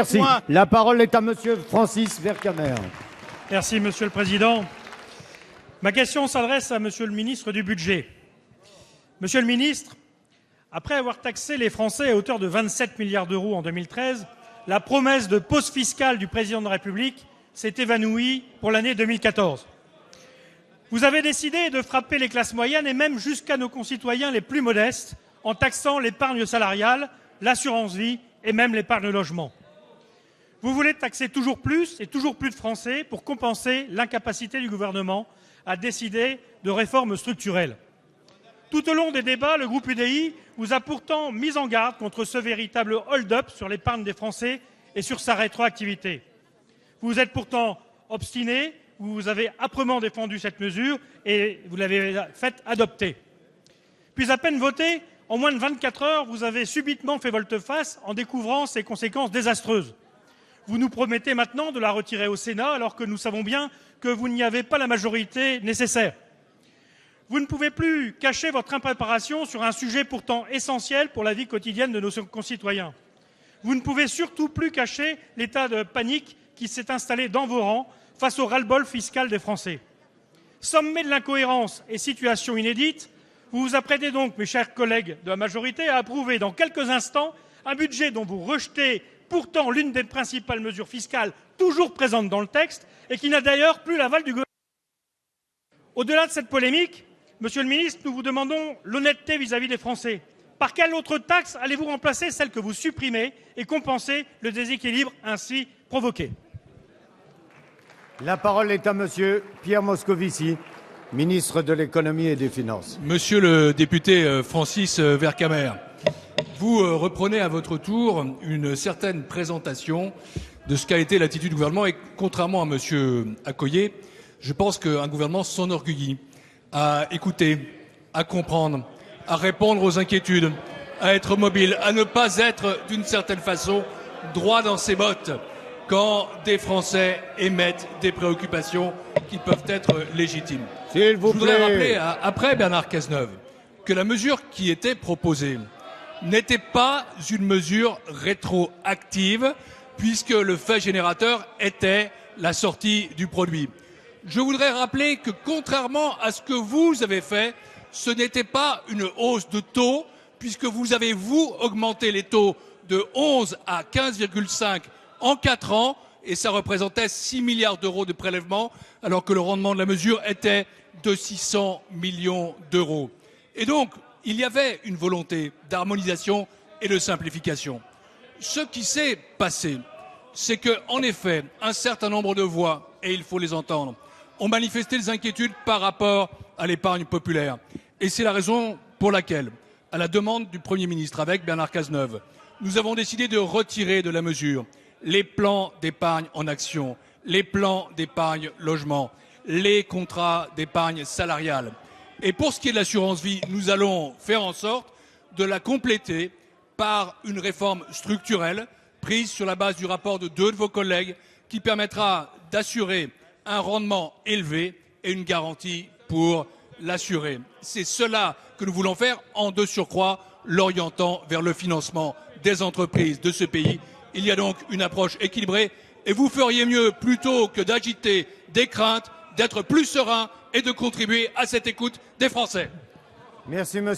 Merci. point. La parole est à Monsieur Francis Vercamer. Merci, Monsieur le Président. Ma question s'adresse à Monsieur le ministre du Budget. Monsieur le ministre, après avoir taxé les Français à hauteur de 27 milliards d'euros en 2013, la promesse de pause fiscale du Président de la République s'est évanouie pour l'année 2014. Vous avez décidé de frapper les classes moyennes et même jusqu'à nos concitoyens les plus modestes en taxant l'épargne salariale, l'assurance vie et même l'épargne logement. Vous voulez taxer toujours plus et toujours plus de Français pour compenser l'incapacité du gouvernement à décider de réformes structurelles. Tout au long des débats, le groupe UDI vous a pourtant mis en garde contre ce véritable hold-up sur l'épargne des Français et sur sa rétroactivité. Vous êtes pourtant obstiné, vous avez âprement défendu cette mesure et vous l'avez faite adopter. Puis à peine votée, en moins de 24 heures, vous avez subitement fait volte-face en découvrant ses conséquences désastreuses. Vous nous promettez maintenant de la retirer au Sénat alors que nous savons bien que vous n'y avez pas la majorité nécessaire. Vous ne pouvez plus cacher votre impréparation sur un sujet pourtant essentiel pour la vie quotidienne de nos concitoyens. Vous ne pouvez surtout plus cacher l'état de panique qui s'est installé dans vos rangs face au ras-le-bol fiscal des Français. Sommet de l'incohérence et situation inédite, vous vous apprêtez donc, mes chers collègues de la majorité, à approuver dans quelques instants un budget dont vous rejetez pourtant l'une des principales mesures fiscales toujours présentes dans le texte et qui n'a d'ailleurs plus l'aval du gouvernement. Au-delà de cette polémique, Monsieur le ministre, nous vous demandons l'honnêteté vis-à-vis des Français. Par quelle autre taxe allez-vous remplacer celle que vous supprimez et compenser le déséquilibre ainsi provoqué? La parole est à Monsieur Pierre Moscovici, ministre de l'Économie et des Finances. Monsieur le député Francis Vercamer, vous reprenez à votre tour une certaine présentation de ce qu'a été l'attitude du gouvernement et contrairement à Monsieur Accoyer, je pense qu'un gouvernement s'enorgueillit à écouter, à comprendre, à répondre aux inquiétudes, à être mobile, à ne pas être d'une certaine façon droit dans ses bottes quand des Français émettent des préoccupations qui peuvent être légitimes. S'il vous Je voudrais plaît. rappeler, après Bernard Cazeneuve, que la mesure qui était proposée n'était pas une mesure rétroactive, puisque le fait générateur était la sortie du produit. Je voudrais rappeler que, contrairement à ce que vous avez fait, ce n'était pas une hausse de taux, puisque vous avez, vous, augmenté les taux de 11 à 15,5 en 4 ans, et ça représentait 6 milliards d'euros de prélèvement, alors que le rendement de la mesure était de 600 millions d'euros. Et donc, il y avait une volonté d'harmonisation et de simplification. Ce qui s'est passé, c'est que, en effet, un certain nombre de voix, et il faut les entendre, ont manifesté des inquiétudes par rapport à l'épargne populaire. Et c'est la raison pour laquelle, à la demande du Premier ministre avec Bernard Cazeneuve, nous avons décidé de retirer de la mesure les plans d'épargne en action, les plans d'épargne logement, les contrats d'épargne salariale. Et pour ce qui est de l'assurance vie, nous allons faire en sorte de la compléter par une réforme structurelle prise sur la base du rapport de 2 de vos collègues qui permettra d'assurer un rendement élevé et une garantie pour l'assuré. C'est cela que nous voulons faire, en de surcroît, l'orientant vers le financement des entreprises de ce pays. Il y a donc une approche équilibrée et vous feriez mieux, plutôt que d'agiter des craintes, d'être plus serein et de contribuer à cette écoute des Français. Merci, monsieur.